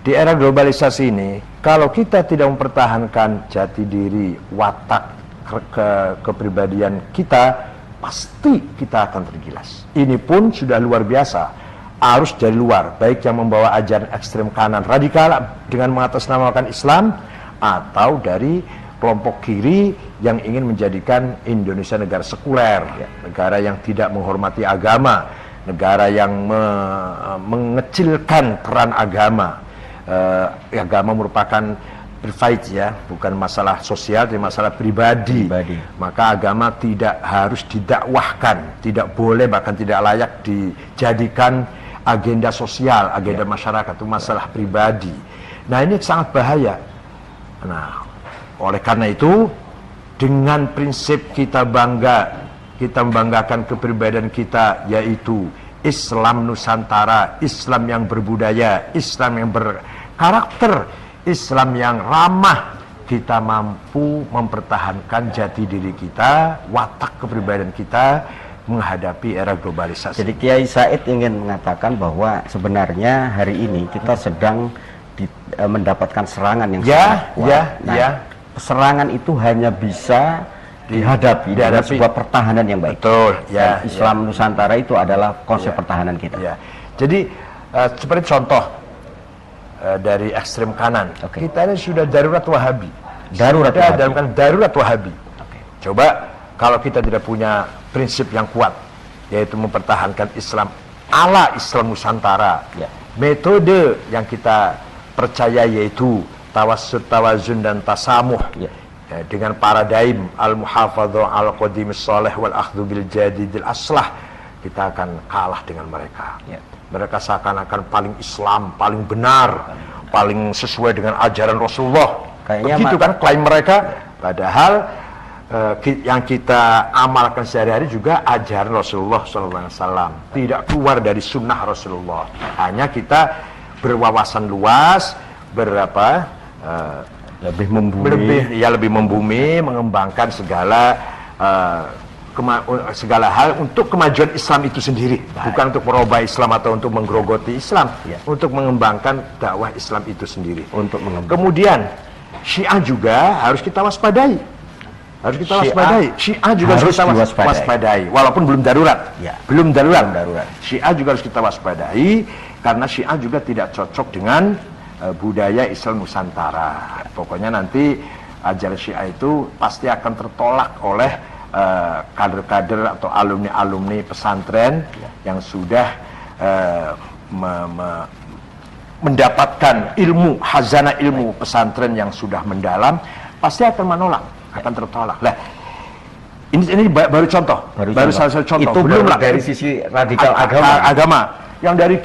Di era globalisasi ini, kalau kita tidak mempertahankan jati diri, watak, kepribadian kita, pasti kita akan tergilas. Ini pun sudah luar biasa, arus dari luar, baik yang membawa ajaran ekstrem kanan radikal dengan mengatasnamakan Islam, atau dari kelompok kiri yang ingin menjadikan Indonesia negara sekuler, negara yang tidak menghormati agama, negara yang mengecilkan peran agama. Agama merupakan private ya, bukan masalah sosial, tapi masalah pribadi. Maka agama tidak harus didakwahkan, tidak boleh, bahkan tidak layak dijadikan agenda sosial, agenda masyarakat. Itu masalah pribadi. Nah, ini sangat bahaya. Nah, oleh karena itu, dengan prinsip kita membanggakan kepribadian kita, yaitu Islam Nusantara, Islam yang berbudaya, Islam yang berkarakter, Islam yang ramah, kita mampu mempertahankan jati diri kita, watak kepribadian kita menghadapi era globalisasi. Jadi Kiai Said ingin mengatakan bahwa sebenarnya hari ini kita sedang mendapatkan serangan yang sangat kuat. Serangan itu hanya bisa dihadapi dengan sebuah pertahanan yang baik. Betul. Dan Islam Nusantara itu adalah konsep pertahanan kita. Jadi seperti contoh dari ekstrem kanan, kita ini sudah darurat Wahabi. Darurat Wahabi. Coba kalau kita tidak punya prinsip yang kuat, yaitu mempertahankan Islam ala Islam Nusantara, metode yang kita percaya yaitu tawassut, tawazun, dan tasamuh, dengan paradigm al-muhafadhu al-qadimis salih wal akhdhu bil jadidil aslah, kita akan kalah dengan mereka. Mereka seakan-akan paling Islam, paling benar, paling sesuai dengan ajaran Rasulullah. Begitu kan klaim mereka, padahal yang kita amalkan sehari-hari juga ajaran Rasulullah SAW, tidak keluar dari sunnah Rasulullah. Hanya kita berwawasan luas, lebih membumi, mengembangkan segala hal untuk kemajuan Islam itu sendiri. Bukan untuk merubah Islam atau untuk menggerogoti Islam, untuk mengembangkan dakwah Islam itu sendiri. Kemudian Syiah juga harus kita waspadai. Syiah juga harus kita waspadai, walaupun belum darurat. Belum darurat. Syiah juga harus kita waspadai, karena Syiah juga tidak cocok dengan budaya Islam Nusantara. Pokoknya nanti ajaran Syiah itu pasti akan tertolak oleh kader-kader atau alumni-alumni pesantren yang sudah mendapatkan ilmu, khazanah ilmu pesantren yang sudah mendalam, pasti akan menolak, akan tertolak. Nah, ini baru contoh, baru salah satu contoh. Itu belum dari sisi radikal agama. Yang dari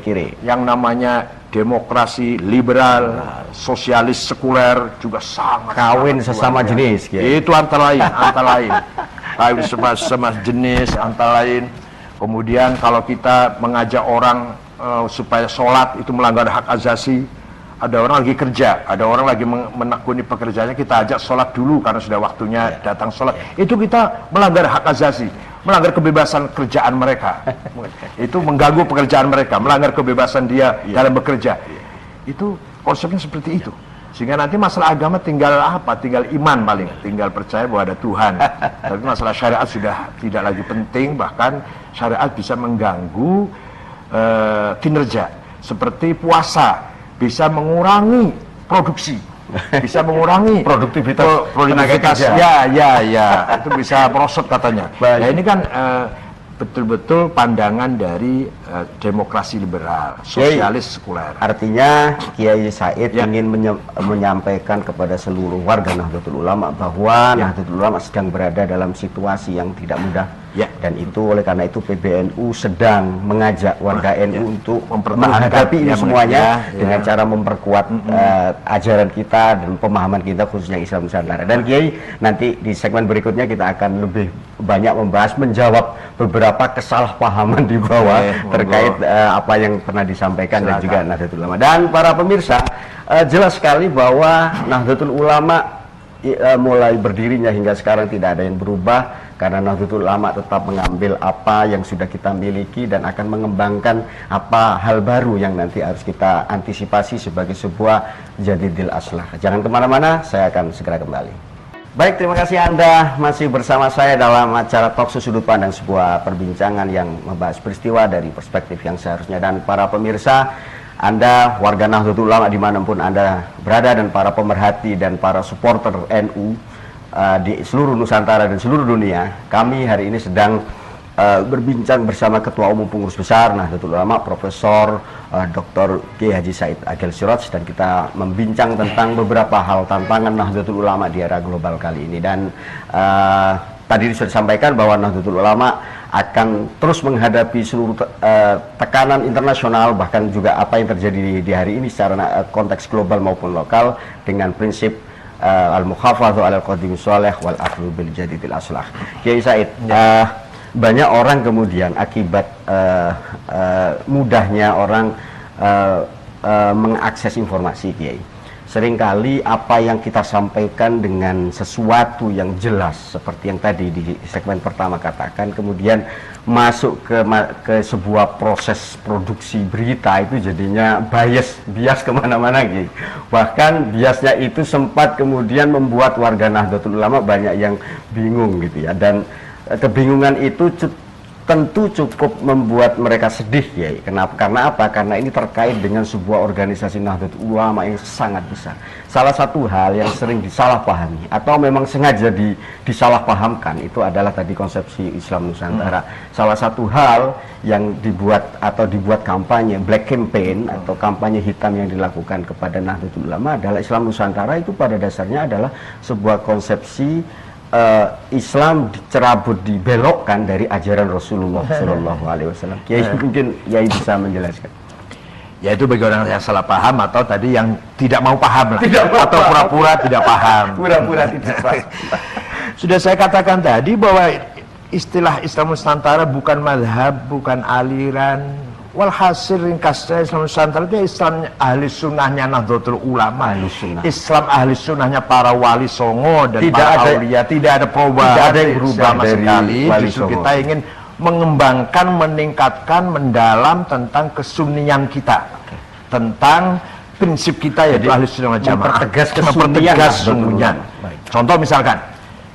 kiri, yang namanya demokrasi liberal, sosialis sekuler juga sangat kawin sesama jenis. Itu antara lain. Kawin sesama jenis antara lain. Kemudian kalau kita mengajak orang supaya sholat itu melanggar hak asasi. Ada orang lagi kerja, ada orang lagi menekuni pekerjaannya, kita ajak sholat dulu karena sudah waktunya datang sholat. Itu kita melanggar hak asasi, melanggar kebebasan kerjaan mereka. Itu mengganggu pekerjaan mereka, melanggar kebebasan dia dalam bekerja. Itu konsepnya seperti itu. Sehingga nanti masalah agama tinggal apa? Tinggal iman paling, tinggal percaya bahwa ada Tuhan. Tapi masalah syariat sudah tidak lagi penting, bahkan syariat bisa mengganggu kinerja. Seperti puasa bisa mengurangi produksi, bisa mengurangi produktivitas. Itu bisa merosot katanya. Nah, ini kan betul-betul pandangan dari demokrasi liberal, sosialis sekuler. Artinya Kiai Said ingin menyampaikan kepada seluruh warga Nahdlatul Ulama bahwa Nahdlatul Ulama sedang berada dalam situasi yang tidak mudah. Dan itu oleh karena itu PBNU sedang mengajak warga NU untuk menghadapi ini semuanya dengan cara memperkuat ajaran kita dan pemahaman kita khususnya Islam Nusantara. Dan Kiai nanti di segmen berikutnya kita akan lebih banyak membahas, menjawab beberapa kesalahpahaman di bawah terkait apa yang pernah disampaikan dan juga Nahdlatul Ulama. Dan para pemirsa, jelas sekali bahwa Nahdlatul Ulama mulai berdirinya hingga sekarang tidak ada yang berubah, karena Nahdlatul Ulama tetap mengambil apa yang sudah kita miliki dan akan mengembangkan apa hal baru yang nanti harus kita antisipasi sebagai sebuah jadidil aslah. Jangan kemana-mana, saya akan segera kembali. Baik, terima kasih Anda masih bersama saya dalam acara Talkshow Sudut Pandang, sebuah perbincangan yang membahas peristiwa dari perspektif yang seharusnya. Dan para pemirsa, Anda warga Nahdlatul Ulama dimanapun Anda berada, dan para pemerhati dan para supporter NU di seluruh Nusantara dan seluruh dunia, kami hari ini sedang berbincang bersama Ketua Umum Pengurus Besar Nahdlatul Ulama, Profesor Dr. Kiai Haji Said Agil Siraj, dan kita membincang tentang beberapa hal tantangan Nahdlatul Ulama di era global kali ini. Dan tadi sudah disampaikan bahwa Nahdlatul Ulama akan terus menghadapi seluruh tekanan internasional, bahkan juga apa yang terjadi di hari ini secara konteks global maupun lokal, dengan prinsip al-mukhafadhu alal qadim sholeh wal akhdhu bil jadidil aslah. Kiai Said, banyak orang kemudian akibat mudahnya orang mengakses informasi, Kiai, seringkali apa yang kita sampaikan dengan sesuatu yang jelas seperti yang tadi di segmen pertama katakan, kemudian masuk ke sebuah proses produksi berita itu jadinya bias kemana-mana, Kiai. Bahkan biasnya itu sempat kemudian membuat warga Nahdlatul Ulama banyak yang bingung gitu ya, dan kebingungan itu tentu cukup membuat mereka sedih, ya. Kenapa? Karena apa? Karena ini terkait dengan sebuah organisasi Nahdlatul Ulama yang sangat besar. Salah satu hal yang sering disalahpahami atau memang sengaja disalahpahamkan itu adalah tadi konsepsi Islam Nusantara. Salah satu hal yang dibuat kampanye black campaign atau kampanye hitam yang dilakukan kepada Nahdlatul Ulama adalah Islam Nusantara itu pada dasarnya adalah sebuah konsepsi Islam dicerabut, dibelokkan dari ajaran Rasulullah Shallallahu Alaihi Wasallam. Kiai mungkin Kiai bisa menjelaskan. Ya, itu bagi orang yang salah paham atau tadi yang tidak mau paham lah, atau pura-pura tidak paham. Pura-pura tidak paham. Sudah saya katakan tadi bahwa istilah Islam Nusantara bukan madhab, bukan aliran. Walhasil ringkasnya Islam Nusantara itu Islam ahli sunnahnya Nahdlatul Ulama, Islam ahli sunnahnya para wali songo dan para aulia. Tidak ada perubahan, tidak ada yang berubah sama sekali. Justru kita ingin mengembangkan, meningkatkan, mendalam tentang kesunnian kita, tentang prinsip kita, yaitu ahli sunnah wal jamaah, mempertegas kesunnian. Contoh misalkan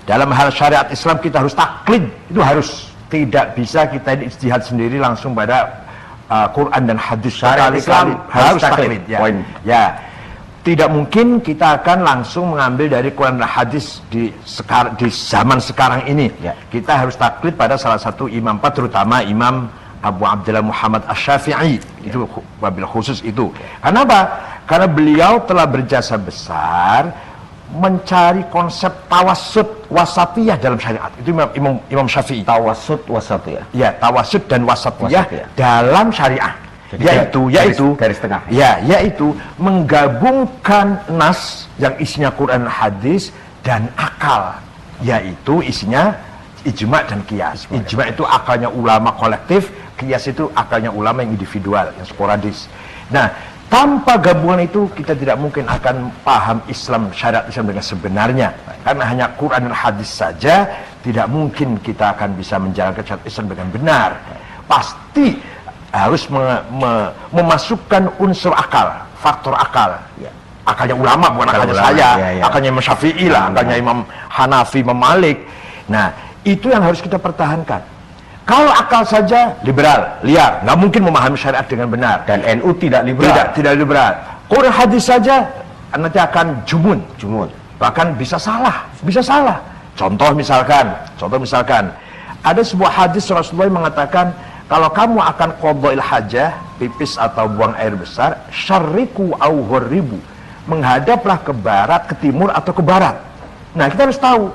dalam hal syariat Islam kita harus taklid, itu harus, tidak bisa kita ijtihad sendiri langsung pada Quran dan hadis. Syariat Islam harus taklid, ya. Tidak mungkin kita akan langsung mengambil dari Quran dan hadis di zaman sekarang ini. Kita harus taklid pada salah satu imam, terutama Imam Abu Abdullah Muhammad Asy-Syafi'i, itu wabil khusus itu. Kenapa? Karena beliau telah berjasa besar mencari konsep tawassut wasatiyah dalam syariat. Itu Imam Syafi'i. Tawassut wasatiyah. Ya, tawassut dan wasatiyah dalam syariah. Jadi yaitu garis tengah. Ya, yaitu menggabungkan nas yang isinya Quran, hadis dan akal, yaitu isinya ijma dan qiyas. Ijma itu akalnya ulama kolektif, qiyas itu akalnya ulama yang individual, yang sporadis. Nah, tanpa gabungan itu kita tidak mungkin akan paham Islam, syariat Islam dengan sebenarnya. Karena hanya Quran dan hadis saja tidak mungkin kita akan bisa menjalankan syariat Islam dengan benar. Pasti harus memasukkan unsur akal, faktor akal. Akalnya ulama, bukan akalnya saya. Akalnya Imam Syafi'i lah, akalnya Imam Hanafi, Imam Malik. Nah, itu yang harus kita pertahankan. Kalau akal saja liberal, liar, nggak mungkin memahami syariat dengan benar. Dan NU tidak liberal. Tidak liberal. Quran hadis saja nanti akan jumun. Bahkan bisa salah. Contoh misalkan, ada sebuah hadis Rasulullah yang mengatakan, kalau kamu akan qadha'il hajah, pipis atau buang air besar, syarriku au gharibu, menghadaplah ke barat, ke timur atau ke barat. Nah, kita harus tahu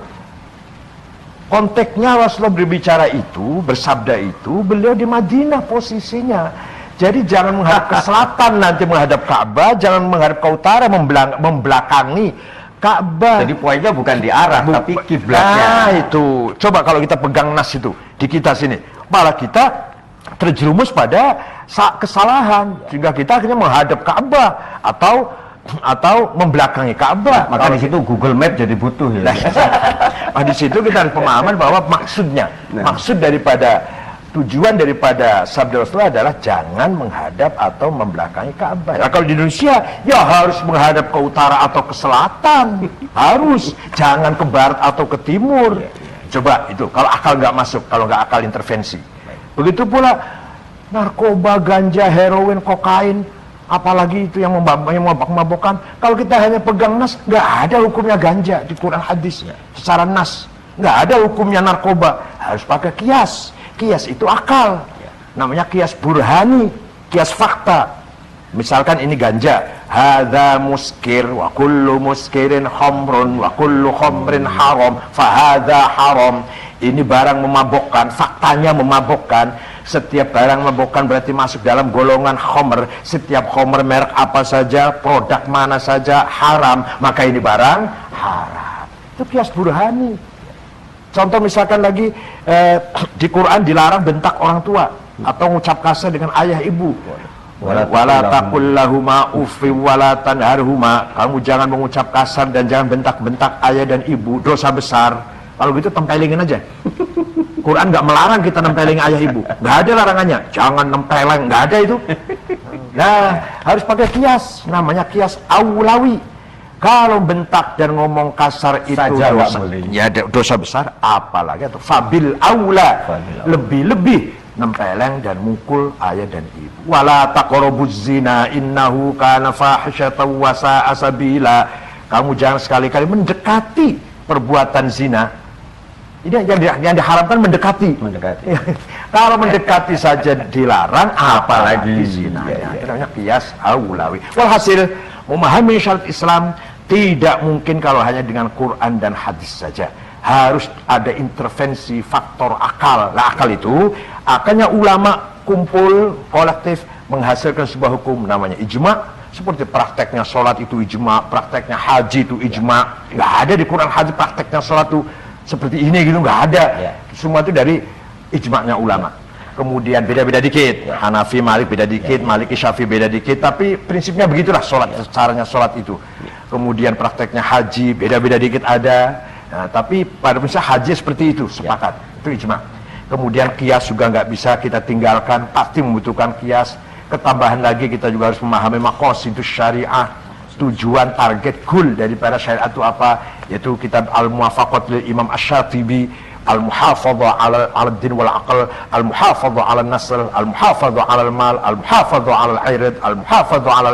konteksnya. Rasulullah berbicara itu, bersabda itu, beliau di Madinah posisinya. Jadi jangan menghadap ke selatan nanti menghadap Ka'bah, jangan menghadap ke utara membelakangi Ka'bah. Jadi poinnya bukan di arah, tapi kiblatnya. Nah, itu. Coba kalau kita pegang nas itu di kita sini, malah kita terjerumus pada kesalahan sehingga kita akhirnya menghadap Ka'bah atau atau membelakangi Ka'bah. Maka di situ Google Map jadi butuh ya. Nah, di situ kita harus pemahaman bahwa maksud daripada tujuan daripada sabda Rasulullah adalah jangan menghadap atau membelakangi Ka'bah. Nah, kalau di Indonesia ya harus menghadap ke utara atau ke selatan, harus jangan ke barat atau ke timur. Coba itu kalau akal nggak masuk, kalau nggak akal intervensi. Begitu pula narkoba, ganja, heroin, kokain, apalagi itu yang memabok-mabokkan. Kalau kita hanya pegang nas, nggak ada hukumnya ganja di Quran hadis secara nas, nggak ada hukumnya narkoba. Harus pakai kias. Kias itu akal, namanya kias burhani, kias fakta. Misalkan ini ganja, hadza muskir wa kullu muskirin khamrun wa kullu khamrin haram fa hadza haram. Ini barang memabokkan, faktanya memabokkan. Setiap barang memabokkan berarti masuk dalam golongan khamr. Setiap khamr merek apa saja, produk mana saja haram, maka ini barang haram. Itu kias burhani. Contoh misalkan lagi di Quran dilarang bentak orang tua atau ngucap kasar dengan ayah ibu. Wala taqul lahuma uffi wala tanharhuma. Kamu jangan mengucap kasar dan jangan bentak-bentak ayah dan ibu, dosa besar. Kalau gitu tempelingin aja. Quran nggak melarang kita nempelin ayah ibu, nggak ada larangannya. Jangan nempeleng, nggak ada itu. Nah, harus pakai kias, namanya kias aulawi. Kalau bentak dan ngomong kasar itu saja dosa, ya dosa besar, apalagi atau fabil aula, lebih-lebih nempeleng dan mukul ayah dan ibu. Wala taqrabuz zina innahu kana fahisyatan wa sa'a sabila. Kamu jangan sekali-kali mendekati perbuatan zina. Ini yang diharamkan mendekati. Kalau mendekati saja dilarang, apalagi zina. Itu namanya qiyas aulawi. Walhasil, memahami syariat Islam tidak mungkin kalau hanya dengan Quran dan hadis saja. Harus ada intervensi faktor akal. Nah, akal itu akhirnya ulama kumpul kolektif menghasilkan sebuah hukum namanya ijma. Seperti prakteknya sholat itu ijma, prakteknya haji itu ijma. Nggak ada di Quran hadis prakteknya sholat itu seperti ini gitu, nggak ada. Semua itu dari ijma'nya ulama. Kemudian beda-beda dikit, Hanafi, Malik beda dikit, Maliki, Syafi'i beda dikit, tapi prinsipnya begitulah sholat, caranya sholat itu. Kemudian prakteknya haji beda-beda dikit ada. Nah, tapi pada prinsipnya haji seperti itu, sepakat. Itu ijma'. Kemudian kias juga nggak bisa kita tinggalkan, pasti membutuhkan kias. Ketambahan lagi kita juga harus memahami maqasidus syariah, tujuan, target, goal daripada syariat itu apa, yaitu kitab Al-Muwafaqat lil Imam Asy-Syatibi, Al-Muhafadzah 'ala ad-din wal 'aql, Al-Muhafadzah 'ala an-nasl, Al-Muhafadzah 'ala al-mal, Al-Muhafadzah 'ala al-'ird, Al-Muhafadzah 'ala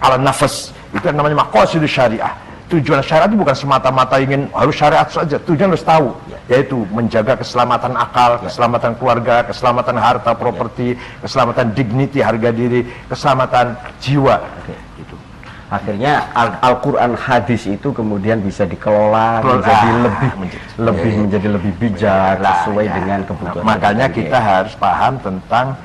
an-nafs. Itu yang namanya maqasidus syariah. Tujuan syariat itu bukan semata-mata ingin harus syariat saja, tujuan harus tahu, yaitu menjaga keselamatan akal, keselamatan keluarga, keselamatan harta properti, keselamatan dignity, harga diri, keselamatan jiwa. Akhirnya Al-Quran hadis itu kemudian bisa dikelola menjadi lebih bijak sesuai dengan kebutuhan. Makanya kita harus paham tentang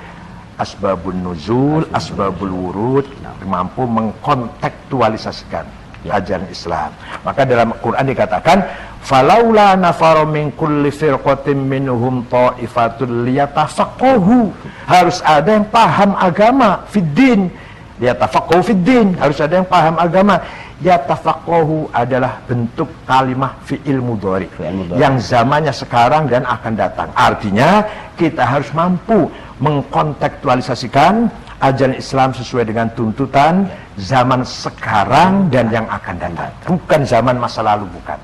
asbabun nuzul, asbabul wurud, mampu mengkontekstualisasikan ajaran Islam. Maka dalam Quran dikatakan falaula nafara min kulli firqatin minhum ta'ifatul liyatafaqahu. Harus ada yang paham agama fiddin. Yatafaqahu fiddin, harus ada yang paham agama. Yatafaqahu adalah bentuk kalimah fi'il mudhari yang zamannya sekarang dan akan datang. Artinya kita harus mampu mengkontekstualisasikan ajaran Islam sesuai dengan tuntutan zaman sekarang dan yang akan datang, bukan zaman masa lalu, bukan.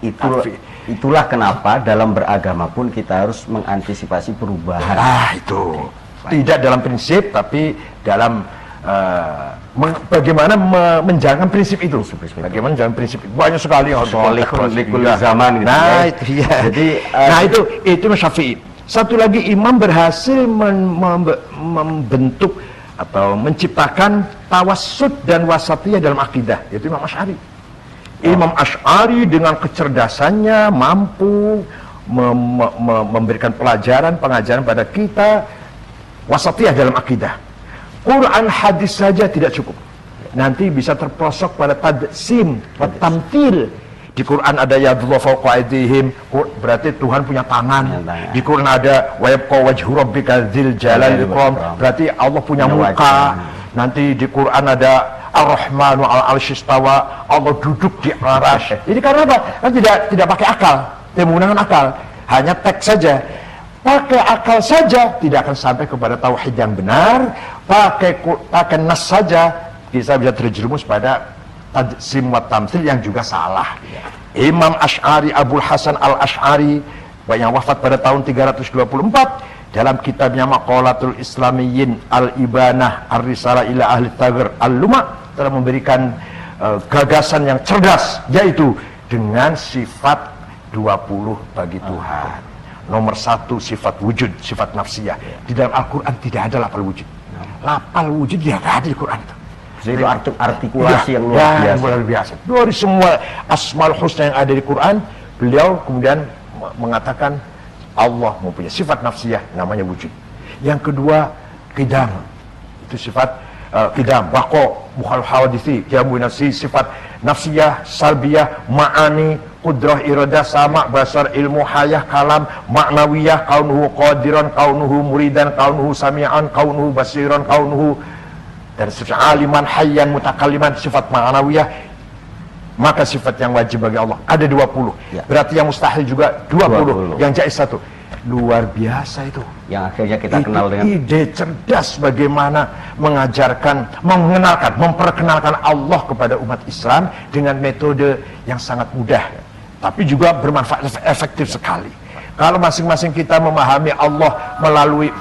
Itulah kenapa dalam beragama pun kita harus mengantisipasi perubahan. Itu tidak dalam prinsip, tapi dalam bagaimana menjalankan prinsip itu. Bagaimana menjalankan prinsip itu. Banyak sekali yang harus likul zaman. Nah, itu ya. Jadi itu Syafi'i. Satu lagi, imam berhasil membentuk atau menciptakan tawassut dan wasatiyah dalam akidah, yaitu Imam Asy'ari. Imam Asy'ari dengan kecerdasannya mampu memberikan pengajaran pada kita wasatiyah dalam akidah. Quran hadis saja tidak cukup. Nanti bisa terprosok pada tadsim, tamthil. Di Quran ada yadullah fawqa aydihim, berarti Tuhan punya tangan. Di Quran ada wa yabqa wajhu rabbika dzil jalali wal ikram, berarti Allah punya muka. Nanti di Quran ada Ar-Rahmanu al-'arsy istawa, Allah duduk di arasy. Jadi karena apa? Kan tidak pakai akal, tidak menggunakan akal, hanya teks saja. Pakai akal saja tidak akan sampai kepada tauhid yang benar. Pakai nas saja kita bisa terjerumus pada tajsim wa tamtsil yang juga salah. Imam Asy'ari, Abul Hasan al-Asy'ari yang wafat pada tahun 324, dalam kitabnya Maqalatul Islamiyyin Al-Ibanah Ar-Risalah ila Ahli Taghr Al-Luma telah memberikan gagasan yang cerdas, yaitu dengan sifat 20 bagi Tuhan. Nomor 1 sifat wujud, sifat nafsiyah. Di dalam Al-Quran tidak ada lapal wujud. Lapal wujud tidak ada di Quran. Jadi itu artikulasi yang luar biasa. Dari semua asmaul husna yang ada di Quran, beliau kemudian mengatakan Allah mempunyai sifat nafsiyah, namanya wujud. Yang kedua, qidam. Itu sifat qidam, baqo, mukhal hawadisi, qiyamu nafsi, sifat nafsiyah, salbiyah, ma'ani, qudrah, iradah, sama, basar, ilmu, hayah, kalam, ma'nawiyah, kaunuhu qadiran, kaunuhu muridan, kaunuhu sami'an, kaunuhu basiran, kaunuhu, dan sifat aliman, hayyan, mutakalliman, sifat ma'nawiyah. Maka sifat yang wajib bagi Allah ada 20. Berarti yang mustahil juga 20. Yang jaiz 1. Luar biasa itu. Yang akhirnya kita kenal dengan ide cerdas bagaimana mengajarkan, mengenalkan, memperkenalkan Allah kepada umat Islam dengan metode yang sangat mudah, tapi juga bermanfaat, efektif sekali. Kalau masing-masing kita memahami Allah melalui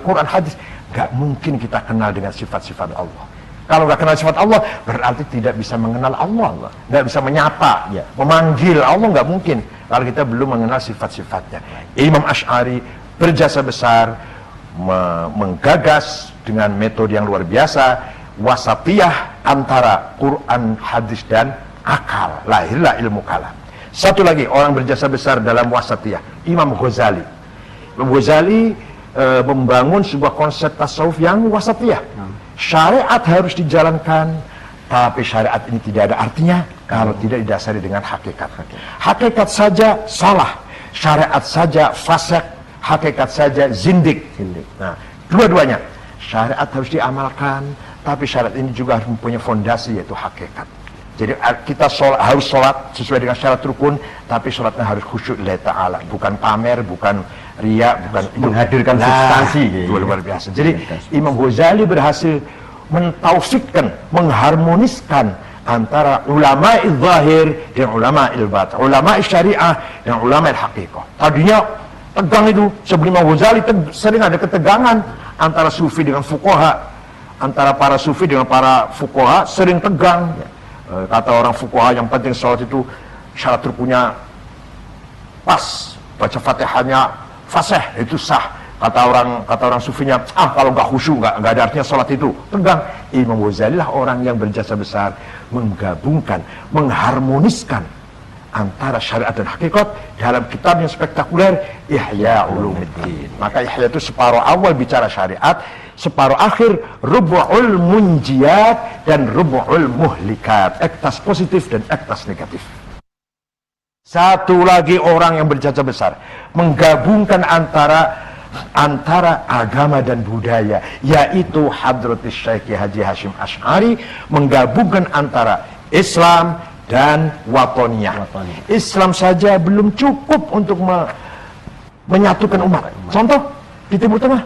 Quran, hadis, nggak mungkin kita kenal dengan sifat-sifat Allah. Kalau nggak kenal sifat Allah, berarti tidak bisa mengenal Allah, nggak bisa menyapa, memanggil Allah, nggak mungkin. Kalau kita belum mengenal sifat-sifatnya. Imam Asy'ari berjasa besar, menggagas dengan metode yang luar biasa, wasatiyah antara Quran, hadis, dan akal. Lahirlah ilmu kalam. Satu lagi orang berjasa besar dalam wasatiyah, Imam Ghazali. Imam Ghazali membangun sebuah konsep tasawuf yang wasatiyah. Syariat harus dijalankan, tapi syariat ini tidak ada artinya kalau tidak didasari dengan hakikat. Hakikat saja salah, syariat saja fasik, hakikat saja zindik. Nah, dua-duanya syariat harus diamalkan, tapi syariat ini juga harus mempunyai fondasi, yaitu hakikat. Jadi kita harus sholat sesuai dengan syarat rukun, tapi sholatnya harus khusyuk lillahi ta'ala, bukan pamer, bukan riya, bukan menghadirkan substansi. Luar biasa. Jadi Imam Ghazali berhasil mentaufikkan, mengharmoniskan antara ulama zahir dan ulama batin, ulama syariah dan ulama haqiqah. Tadinya tegang itu, sebelum Imam Ghazali sering ada ketegangan antara sufi dengan fuqaha, antara para sufi dengan para fuqaha sering tegang. Kata orang fuqaha, yang penting sholat itu syarat rukunnya pas, baca fatihahnya fasih, itu sah. Kata orang sufinya, kalau nggak khusyuk, nggak ada artinya sholat itu, tegang. Imam Ghazali lah orang yang berjasa besar menggabungkan, mengharmoniskan antara syariat dan hakikat dalam kitab yang spektakuler, Ihya Ulumuddin. Maka Ihya itu separuh awal bicara syariat, separuh akhir rubu'ul munjiyat dan rubu'ul muhlikat, ektas positif dan ektas negatif. Satu lagi orang yang berjasa besar menggabungkan antara agama dan budaya, yaitu Hadratus Syekh Haji Hasyim Asy'ari, menggabungkan antara Islam dan watoniyah. Islam saja belum cukup untuk menyatukan umat. Contoh di Timur Tengah,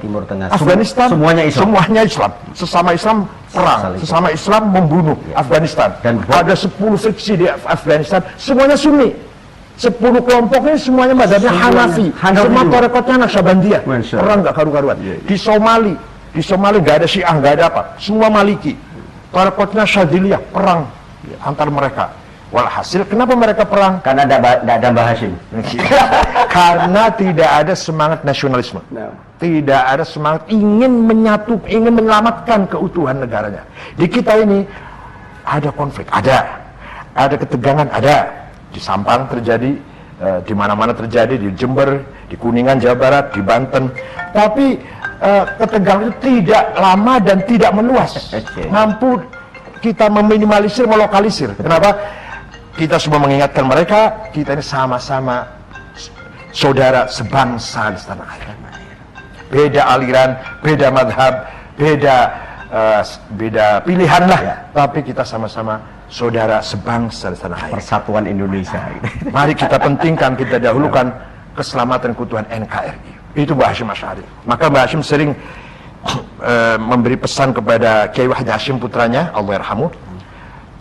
Afghanistan, semuanya Islam. Sesama Islam perang, sesama Islam membunuh Afghanistan. Dan ada 10 friksi di Afghanistan, semuanya Sunni. 10 kelompoknya semuanya mazhabnya Hanafi. Semua tarekatnya Naqsyabandiyah. Perang nggak karu-karuan. Di Somali nggak ada Syiah, nggak ada apa. Semua Maliki. Tarekatnya Syadziliyah, perang antar mereka. Walhasil kenapa mereka perang? Karena tidak ada Mbah Hasyim. Karena tidak ada semangat nasionalisme. Tidak ada semangat ingin menyelamatkan keutuhan negaranya. Di kita ini ada konflik, ada ketegangan, ada. Di Sampang terjadi, di mana-mana terjadi, di Jember, di Kuningan, Jawa Barat, di Banten. Tapi ketegangan itu tidak lama dan tidak meluas. Mampu kita meminimalisir, melokalisir. Kenapa? Kita semua mengingatkan mereka, kita ini sama-sama saudara sebangsa di tanah air. Beda aliran, beda madhab, beda beda pilihan lah, tapi kita sama-sama saudara sebangsa di tanah air. Persatuan Indonesia. Mari kita pentingkan, kita dahulukan keselamatan keutuhan NKRI. Itu Mbah Hashim Asy'ari. Maka Mbah Hashim sering memberi pesan kepada Kiai Wahid Hashim putranya, Allah yarhamu,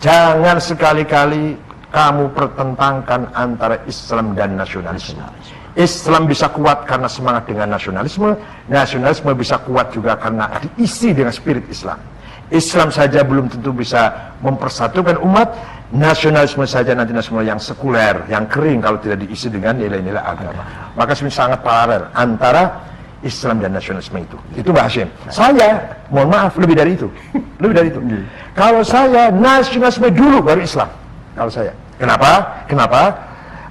jangan sekali-kali kamu pertentangkan antara Islam dan nasionalisme. Islam bisa kuat karena semangat dengan nasionalisme, nasionalisme bisa kuat juga karena diisi dengan spirit Islam. Islam saja belum tentu bisa mempersatukan umat, nasionalisme saja nanti nasionalisme yang sekuler, yang kering kalau tidak diisi dengan nilai-nilai agama. Maka sangat paralel antara Islam dan nasionalisme itu. Itu Mbah Hashim. Saya, mohon maaf, lebih dari itu. Lebih dari itu. Kalau saya, nasionalisme dulu baru Islam. Kalau saya. Kenapa? Kenapa?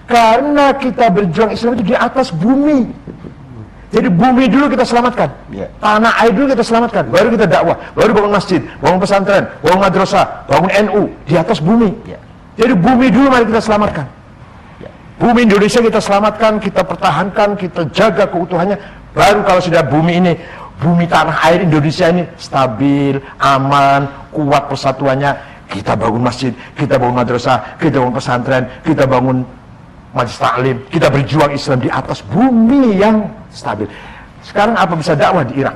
Karena kita berjuang Islam itu di atas bumi. Jadi bumi dulu kita selamatkan, tanah air dulu kita selamatkan, baru kita dakwah, baru bangun masjid, bangun pesantren, bangun madrasah, bangun NU di atas bumi. Jadi bumi dulu mari kita selamatkan. Bumi Indonesia kita selamatkan, kita pertahankan, kita jaga keutuhannya. Baru kalau sudah bumi ini, bumi tanah air Indonesia ini stabil, aman, kuat persatuannya, kita bangun masjid, kita bangun madrasah, kita bangun pesantren, kita bangun majelis taklim, kita berjuang Islam di atas bumi yang stabil. Sekarang apa bisa dakwah di Irak?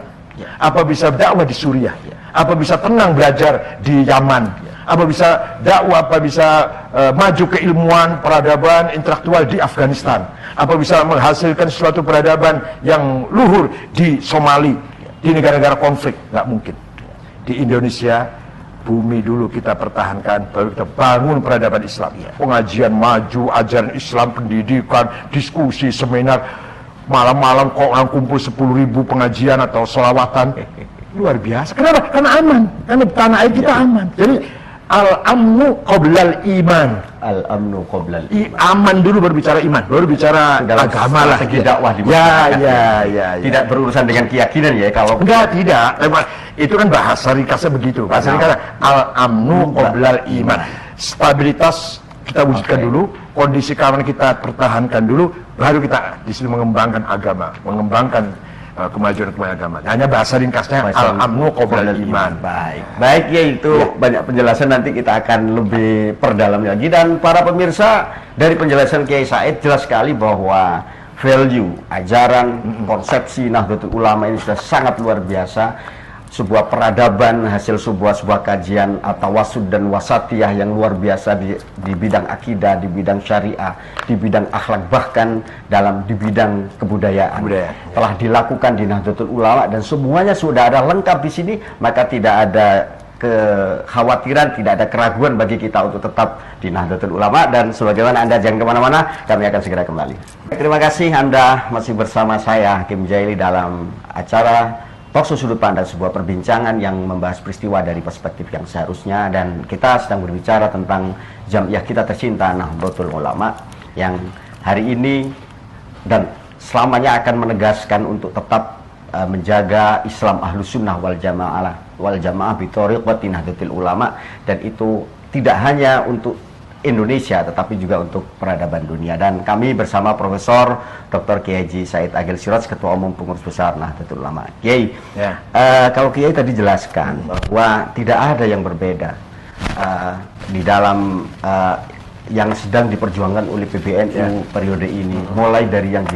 Apa bisa dakwah di Suriah? Apa bisa tenang belajar di Yaman? Apa bisa dakwah, apa bisa maju keilmuan, peradaban, intelektual di Afghanistan? Apa bisa menghasilkan suatu peradaban yang luhur di Somali, di negara-negara konflik? Nggak mungkin. Di Indonesia, bumi dulu kita pertahankan, baru kita bangun peradaban Islam. Pengajian maju, ajaran Islam, pendidikan, diskusi, seminar. Malam-malam kok orang kumpul 10.000 pengajian atau sholawatan. Luar biasa. Kenapa? Karena aman. Karena tanah air kita aman. Jadi al-amnu qoblal iman. Al-amnu qoblal iman. Aman dulu berbicara iman, baru bicara agama lah. Strategi dakwah di ya. Tidak berurusan dengan keyakinan ya kalau. Enggak, tidak. Itu kan bahasa ringkasnya begitu. Bahasa ringkasnya al-amnu qoblal iman. Stabilitas kita wujudkan dulu, kondisi keamanan kita pertahankan dulu, baru kita di sini mengembangkan agama, mengembangkan kemajuan agama. Hanya bahasa ringkasnya al-amnu qoblal iman. Baik ya, itu banyak penjelasan, nanti kita akan lebih perdalam lagi. Dan para pemirsa, dari penjelasan Kiai Said jelas sekali bahwa value, ajaran, konsepsi Nahdlatul Ulama ini sudah sangat luar biasa. Sebuah peradaban hasil sebuah kajian tawasud dan wasatiyah yang luar biasa di bidang akidah, di bidang syariah, di bidang akhlak, bahkan di bidang kebudayaan. Telah dilakukan di Nahdlatul Ulama dan semuanya sudah ada lengkap di sini, maka tidak ada kekhawatiran, tidak ada keraguan bagi kita untuk tetap di Nahdlatul Ulama. Dan sebagaimana Anda jangan kemana-mana, kami akan segera kembali. Terima kasih Anda masih bersama saya Hakim Jaili dalam acara Talkshow Sudut Pandang, sebuah perbincangan yang membahas peristiwa dari perspektif yang seharusnya. Dan kita sedang berbicara tentang Jam'iyah kita tercinta Nahdlatul Ulama yang hari ini dan selamanya akan menegaskan untuk tetap menjaga Islam Ahlus Sunnah wal Jamaah bi thariqati Nahdlatul Ulama. Dan itu tidak hanya untuk Indonesia tetapi juga untuk peradaban dunia. Dan kami bersama Profesor Dr. Kiai Haji Said Agil Siraj, Ketua Umum Pengurus Besar Nahdlatul Ulama. Kiai, kalau Kiai tadi jelaskan bahwa tidak ada yang berbeda di dalam yang sedang diperjuangkan oleh PBNU periode ini, mulai dari yang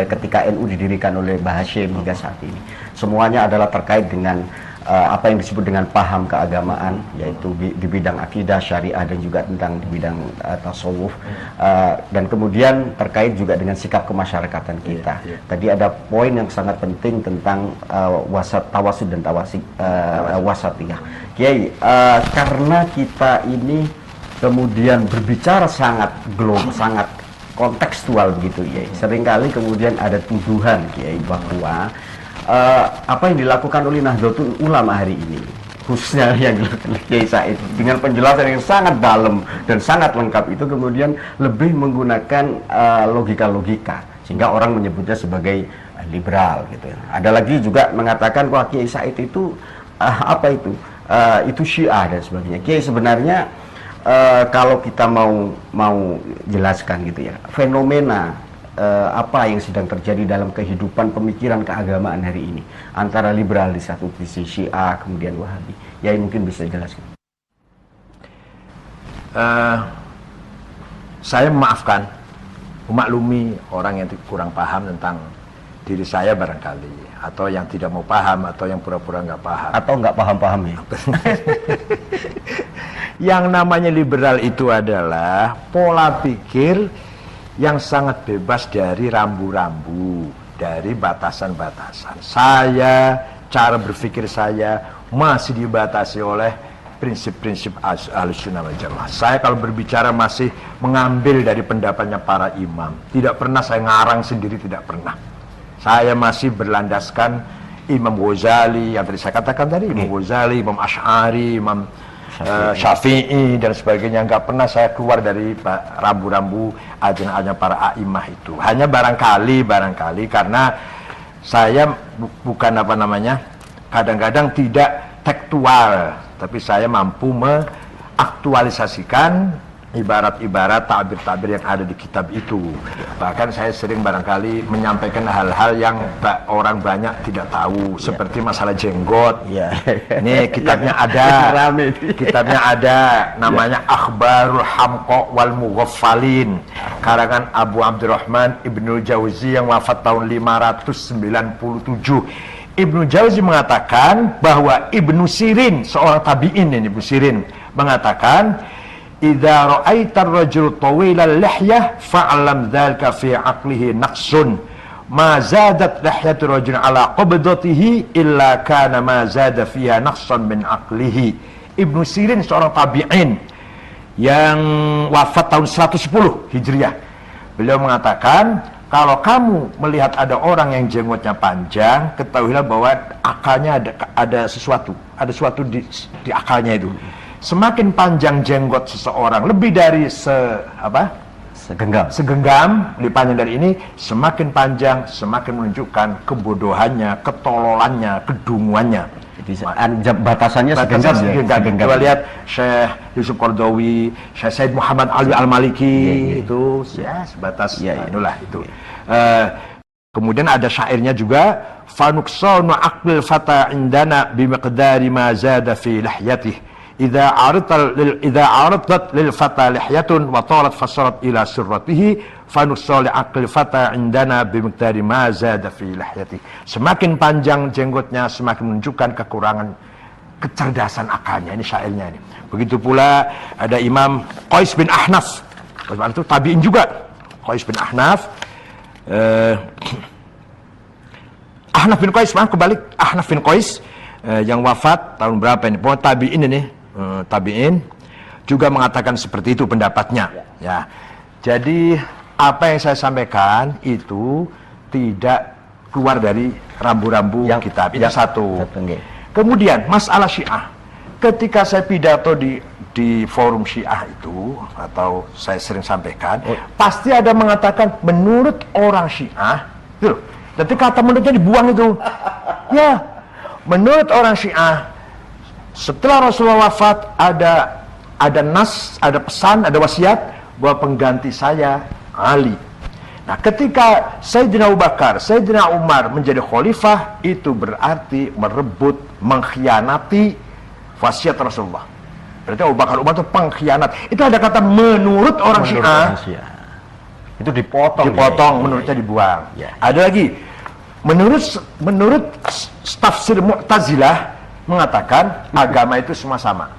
ketika NU didirikan oleh Mbah Hashim hingga saat ini, semuanya adalah terkait dengan apa yang disebut dengan paham keagamaan, yaitu di bidang akidah, syariah, dan juga tentang di bidang tasawuf, dan kemudian terkait juga dengan sikap kemasyarakatan kita. Tadi ada poin yang sangat penting tentang tawasud dan wasatiyah. Kiai, karena kita ini kemudian berbicara sangat global, sangat kontekstual begitu, Kiai. Seringkali kemudian ada tuduhan, Kiai, bahwa apa yang dilakukan oleh Nahdlatul Ulama hari ini, khususnya yang dilakukan oleh Kiai Said dengan penjelasan yang sangat dalam dan sangat lengkap, itu kemudian lebih menggunakan logika-logika sehingga orang menyebutnya sebagai liberal gitu ya. Ada lagi juga mengatakan wah Kiai Said itu apa itu Syiah dan sebagainya. Kiai, sebenarnya kalau kita mau jelaskan gitu ya, fenomena apa yang sedang terjadi dalam kehidupan pemikiran keagamaan hari ini antara liberal di satu sisi, Syiah, kemudian Wahabi. Ya mungkin bisa jelaskan. Saya memaafkan, memaklumi orang yang kurang paham tentang diri saya barangkali, atau yang tidak mau paham, atau yang pura-pura nggak paham, atau nggak paham-paham ya. Yang namanya liberal itu adalah pola pikir yang sangat bebas dari rambu-rambu, dari batasan-batasan. Cara berpikir saya masih dibatasi oleh prinsip-prinsip Ahlussunnah wal Jamaah. Saya kalau berbicara masih mengambil dari pendapatnya para imam. Tidak pernah saya ngarang sendiri, tidak pernah. Saya masih berlandaskan Imam Ghazali yang tadi saya katakan tadi, Imam Ghazali, Imam Asy'ari, Imam Syafi'i dan sebagainya. Nggak pernah saya keluar dari rambu-rambu ajaran-ajaran para a'imah itu. Hanya barangkali karena saya bukan kadang-kadang tidak tekstual, tapi saya mampu mengaktualisasikan ibarat-ibarat, tabir-tabir yang ada di kitab itu. Bahkan saya sering barangkali menyampaikan hal-hal yang orang banyak tidak tahu, seperti masalah jenggot. Ini kitabnya ada, namanya Akhbarul Hamqa wal Mughaffalin, karangan Abu Abdurrahman Ibnu Jauzi yang wafat tahun 597. Ibnu Jauzi mengatakan bahwa Ibnu Sirin, seorang tabi'in ini, Ibnu Sirin mengatakan, idza ra'aita ar-rajul tawilal lihyah fa'lam dzalika fi 'aqlihi naqsun ma zadat lihyatu rajul ala qabdatihi illa kana ma zada fiha naqsan min 'aqlihi. Ibnu Sirin seorang tabi'in yang wafat tahun 110 Hijriah. Beliau mengatakan, kalau kamu melihat ada orang yang jenggotnya panjang, ketahuilah bahwa akalnya ada sesuatu di akalnya itu. Semakin panjang jenggot seseorang, lebih dari segenggam, lebih panjang dari ini, semakin panjang, semakin menunjukkan kebodohannya, ketololannya, kedunguannya. Jadi batasannya segenggam. Coba lihat Syekh Yusuf Qaradawi, Syekh Said Muhammad Ali Al-Maliki, itu ya sebatas itulah itu. Kemudian ada syairnya juga, fanuksanu aqlil fata indana bimiqdari ma zada fi lihyatihi. Idza aradat lil fata lihyatun wa talat fasarat ila sirratihi fanusali aqli fata indana bimiqdari ma zada fi lihyatihi. Semakin panjang jenggotnya semakin menunjukkan kekurangan kecerdasan akalnya. Ini syairnya ini. Begitu pula ada Imam Qais bin Ahnaf, itu tabi'in juga. Qais bin Ahnaf, Ahnaf bin Qais, Ahnaf bin Qais yang wafat tahun berapa ini? Pokoknya tabi'in ini. Tabi'in juga mengatakan seperti itu pendapatnya. Ya. Jadi apa yang saya sampaikan itu tidak keluar dari rambu-rambu kitab. Itu satu. Kemudian masalah Syiah. Ketika saya pidato di forum Syiah itu, atau saya sering sampaikan, pasti ada mengatakan menurut orang Syiah. Tuh, nanti kata menurutnya dibuang itu. Ya, menurut orang Syiah, setelah Rasulullah wafat ada nas, ada pesan, ada wasiat bahwa pengganti saya Ali. Nah, ketika Sayyidina Abu Bakar, Sayyidina Umar menjadi khalifah, itu berarti merebut, mengkhianati wasiat Rasulullah. Berarti Abu Bakar Umar itu pengkhianat. Itu ada kata menurut orang Syiah. Itu dipotong, menurutnya dibuang. Ada lagi menurut tafsir Mu'tazilah mengatakan agama itu semua sama,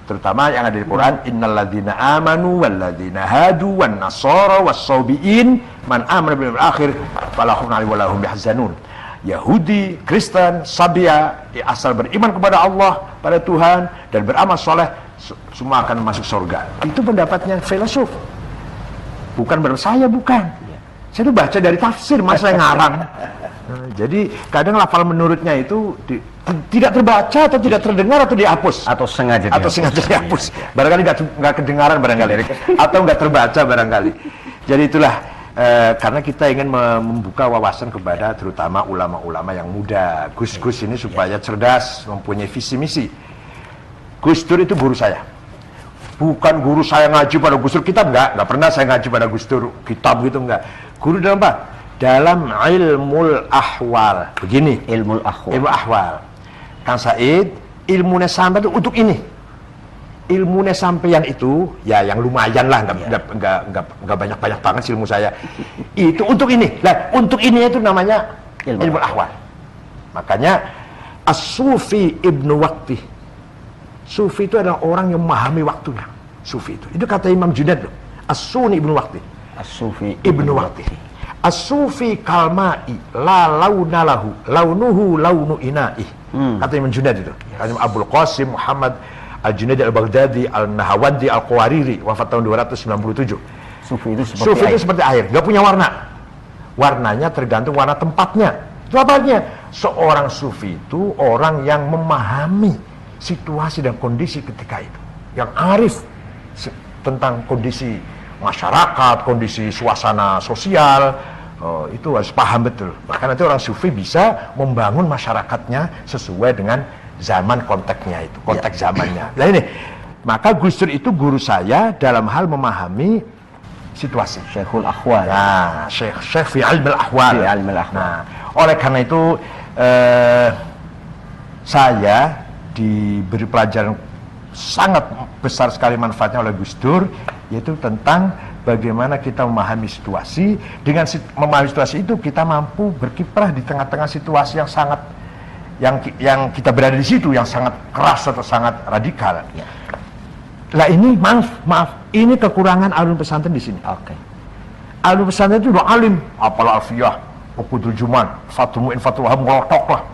terutama yang ada di Quran, innalladzina amanu walladzina hadu wan nasara was-sabiin man amana bil akhir falahum walahum yahzanun. Yahudi, Kristen, Sabia asal beriman kepada Allah, pada Tuhan dan beramal soleh, semua akan masuk surga. Itu pendapatnya filosof, bukan saya bukan. Saya itu baca dari tafsir, masa saya ngarang. Jadi kadang lafal menurutnya itu tidak terbaca atau tidak terdengar atau dihapus atau sengaja dihapus. Barangkali nggak kedengaran barangkali atau nggak terbaca barangkali. Jadi itulah karena kita ingin membuka wawasan kepada terutama ulama-ulama yang muda. Gus ini supaya cerdas, mempunyai visi misi. Gus Dur itu guru saya. Bukan guru saya ngaji pada Gus Dur kitab, nggak pernah saya ngaji pada Gus Dur kitab gitu, enggak. Guru dalam apa? Dalam ilmul ahwal. Begini, Ilmu ahwal. ilmu ahwal. Kang Said, ilmunya sampai itu untuk ini. Ilmunya sampeyan itu ya yang lumayan lah, nggak banyak banget ilmu saya. Itu untuk ini. Lah, untuk ini itu namanya ilmu ahwal. Makanya As-Sufi Ibnu Waqti. Sufi itu adalah orang yang memahami waktunya. Sufi itu. Itu kata Imam Junaid loh. As-Suni Ibnu Waqti. As-Sufi Ibnu Waqti. As-Sufi kalma'i la launa lahu launuhu launu ina'i. Kata Imam Junaid itu. Kata Abul Qasim Muhammad Al-Junaidi Al-Baghdadi Al-Nahawandi Al-Qawariri, wafat tahun 297. Sufi itu seperti air, nggak punya warna. Warnanya tergantung warna tempatnya. Itu apa artinya? Seorang sufi itu orang yang memahami situasi dan kondisi ketika itu, yang arif tentang kondisi masyarakat, kondisi suasana sosial. Itu harus paham betul. Bahkan nanti orang sufi bisa membangun masyarakatnya sesuai dengan zaman konteksnya itu, konteks zamannya. Nah ini, maka Gus Dur itu guru saya dalam hal memahami situasi. Syekhul Ahwal. Nah, Syekh fi ilmil ahwal. Nah, oleh karena itu saya diberi pelajaran sangat besar sekali manfaatnya oleh Gus Dur, yaitu tentang bagaimana kita memahami situasi. Dengan memahami situasi itu kita mampu berkiprah di tengah-tengah situasi yang sangat yang kita berada di situ, yang sangat keras atau sangat radikal. Ya. Lah ini maaf, ini kekurangan alumni pesantren di sini. Oke. Alumni pesantren itu udah alim, apalah alfiyah, Uqudul Juman, Fathul Mu'in, Fathul Wahab, ngelotok lah,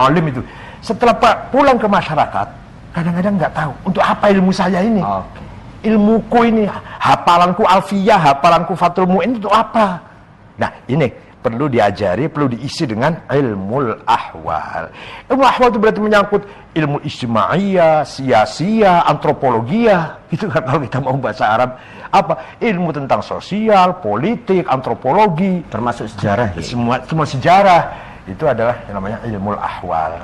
alim itu. Setelah pulang ke masyarakat, kadang-kadang nggak tahu untuk apa ilmu saya ini. Oke. Ilmuku ini, hafalanku alfiyah, hafalanku Fathul Mu'in itu apa? Nah ini perlu diajari, perlu diisi dengan ilmul ahwal. Ilmu ahwal itu berarti menyangkut ilmu ijtimaiyah, siasiyah, antropologia. Itu kan kalau kita mau bahasa Arab. Apa? Ilmu tentang sosial, politik, antropologi. Termasuk sejarah. Semua sejarah. Itu adalah yang namanya ilmul ahwal.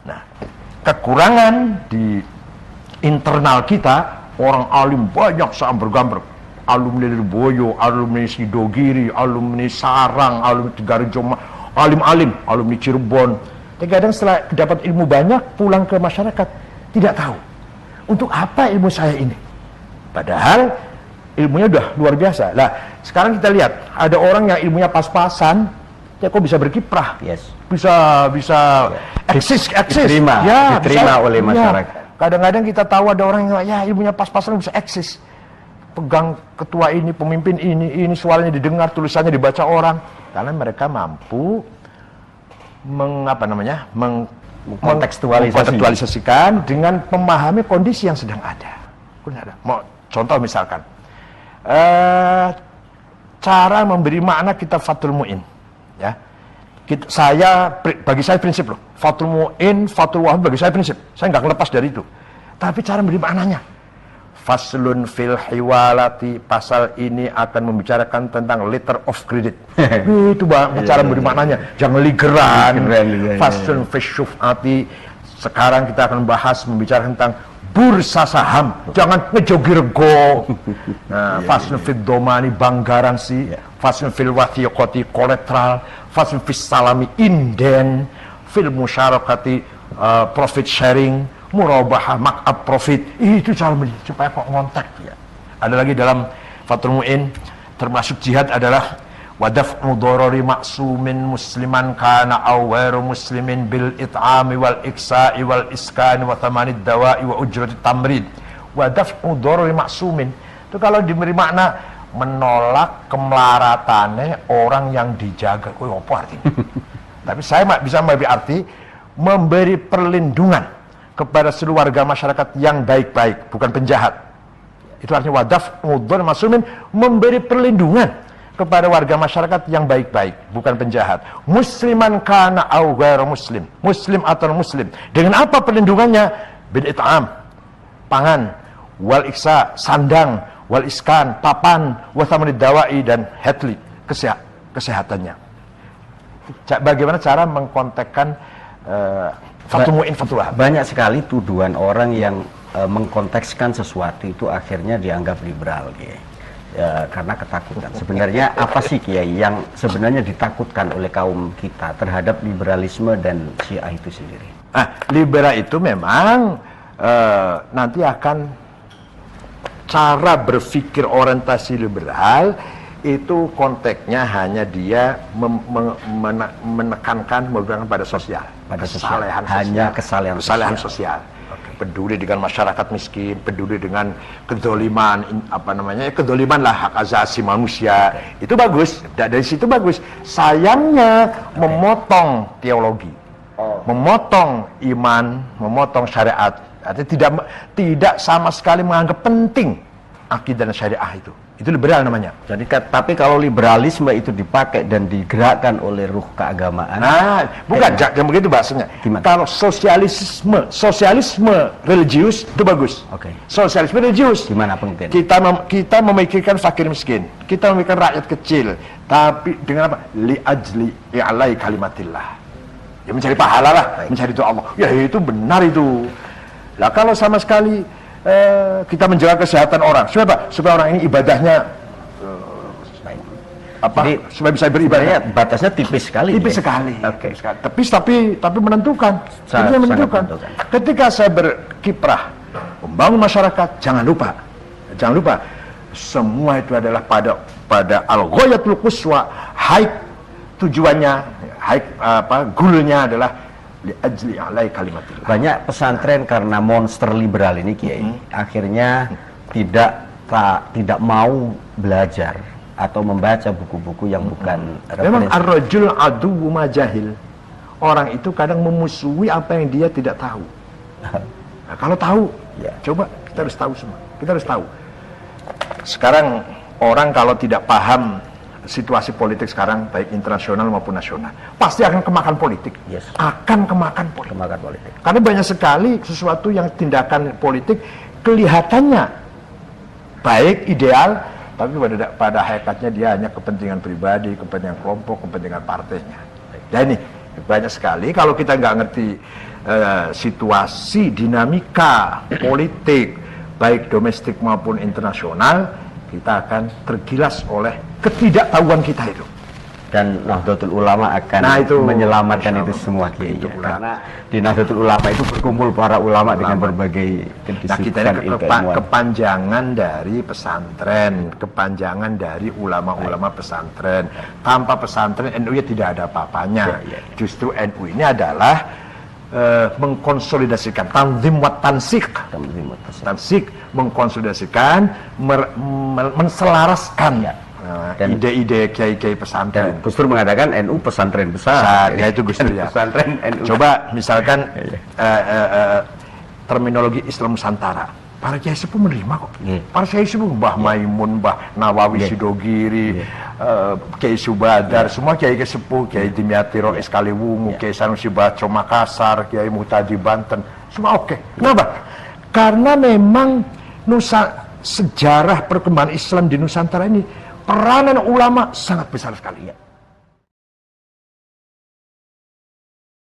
Nah, kekurangan di internal kita, orang alim banyak seamber-gamber. Alumni Lirboyo, alumni Sidogiri, alumni Sarang, alumni Tegarejo, alim-alim, alumni Cirebon. Kadang setelah dapat ilmu banyak, pulang ke masyarakat, tidak tahu untuk apa ilmu saya ini. Padahal ilmunya udah luar biasa. Nah, sekarang kita lihat, ada orang yang ilmunya pas-pasan, ya kok bisa berkiprah, bisa eksis, diterima oleh masyarakat. Kadang-kadang kita tahu ada orang yang ya ilmunya pas-pasan bisa eksis. Pegang ketua ini, pemimpin ini suaranya didengar, tulisannya dibaca orang, karena mereka mampu mengkontekstualisasikan dengan memahami kondisi yang sedang ada. Mau contoh misalkan, cara memberi makna kitab Fathul Mu'in, ya. Bagi saya prinsip loh, Fathul Mu'in, Fathul Wahab bagi saya prinsip, saya nggak lepas dari itu. Tapi cara memberi maknanya. Faslun fil hiwalati, pasal ini akan membicarakan tentang letter of credit. Itu bang, cara beri maknanya. Jangan ligeran. Faslun fil syuf'ati, sekarang kita akan membicarakan tentang bursa saham. Jangan ngejogirgo. Nah, faslun fil domani, bank garansi. Faslun fil wathiqati, koletral. Faslun fil salami, inden. Fil musyarakati, profit sharing. Murabahah, markup profit, itu cara supaya kok ngontak ya. Ada lagi dalam Fathul Mu'in, termasuk jihad adalah wadaf'u dharari ma'sumin musliman kana aw ghairu muslimin bil it'ami wal iksa'i wal iskani wa thamanid dawa'i wa ujratit tamrid. Wadaf'u dharari ma'sumin itu kalau diberi makna menolak kemelaratane orang yang dijaga. Oh, apa artinya? Tapi saya bisa memberi arti memberi perlindungan kepada seluruh warga masyarakat yang baik-baik, bukan penjahat. Itu artinya wadaf mudhar masumin, memberi perlindungan kepada warga masyarakat yang baik-baik, bukan penjahat. Musliman kana au ghairu muslim, muslim atau muslim. Dengan apa perlindungannya? Bil it'am, pangan, wal iksa, sandang, wal iskan, papan, wa thamanid dawa'i, dan hetli, kesehatannya. Bagaimana cara mengkontekkan Fathul Mu'in, Fathul Wahab? Banyak sekali tuduhan orang yang mengkontekskan sesuatu itu akhirnya dianggap liberal, Kiai. Ya, karena ketakutan. Sebenarnya apa sih, Kiai, yang sebenarnya ditakutkan oleh kaum kita terhadap liberalisme dan Syiah itu sendiri? Liberal itu memang nanti akan cara berpikir orientasi liberal itu konteksnya hanya dia menekankan pada sosial, pada kesalehan sosial. Hanya kesalehan sosial. Peduli dengan masyarakat miskin, peduli dengan kedoliman, kedoliman lah hak asasi manusia. Itu bagus, dari situ bagus. Sayangnya memotong teologi, memotong iman, memotong syariat. Artinya tidak sama sekali menganggap penting akidah dan syariah itu. Itu liberal namanya. Jadi tapi kalau liberalisme itu dipakai dan digerakkan oleh ruh keagamaan. Bukan jangan begitu bahasanya. Gimana? Kalau sosialisme religius itu bagus. Oke. Sosialisme religius. Gimana pengertian? Kita memikirkan fakir miskin, kita memikirkan rakyat kecil, tapi dengan apa? Li ajli i'lai kalimatillah. Ya mencari pahala lah, mencari doa Allah. Ya itu benar itu. Lah kalau sama sekali kita menjaga kesehatan orang, supaya orang ini ibadahnya Jadi, supaya bisa beribadah. Batasnya tipis sekali. Tipis sekali. Oke. Tipis tapi menentukan. Itu menentukan. Ketika saya berkiprah membangun masyarakat, jangan lupa semua itu adalah pada al-ghayatul quswa, tujuannya, goalnya adalah li ajli alai kalimatillah. Banyak pesantren karena monster liberal ini, Kiai, akhirnya tidak mau belajar atau membaca buku-buku yang bukan referensi. Memang ar-rajul aduwwu ma jahil. Orang itu kadang memusuhi apa yang dia tidak tahu. Nah, kalau tahu, coba kita harus tahu semua. Kita harus tahu. Sekarang orang kalau tidak paham situasi politik sekarang, baik internasional maupun nasional, pasti akan kemakan politik. Yes. Akan kemakan politik. Karena banyak sekali sesuatu yang tindakan politik kelihatannya baik, ideal, tapi pada hakikatnya dia hanya kepentingan pribadi, kepentingan kelompok, kepentingan partainya. Dan ini banyak sekali kalau kita nggak ngerti situasi dinamika politik baik domestik maupun internasional, kita akan tergilas oleh ketidaktahuan kita itu. Dan Nahdlatul Ulama akan menyelamatkan itu semua, Kiai. Karena di Nahdlatul Ulama itu berkumpul para ulama dengan berbagai kita ini kepanjangan dari pesantren, kepanjangan dari ulama-ulama pesantren. Tanpa pesantren NU ya tidak ada apa-apanya. Justru NU ini adalah mengkonsolidasikan tanzim wa tansik, mengkonsolidasikan, menselaraskan ide-ide kiai-kiai pesantren. Gus Dur mengatakan NU pesantren besar. Ya itu Gus Dur ya. Pesantren NU. Coba misalkan terminologi Islam Nusantara. Para kiai sepuh menerima kok. Para kiai sepuh, Mbah Maimun, Mbah Nawawi Sidogiri, Kiai Subadar, semua kiai sepuh, Kiai Dimyati Rais Kaliwungu, Kiai Sanusi Baco Makassar, Kiai Muhtadi Banten, semua oke. Kenapa? Karena memang sejarah perkembangan Islam di Nusantara ini peranan ulama sangat besar sekali.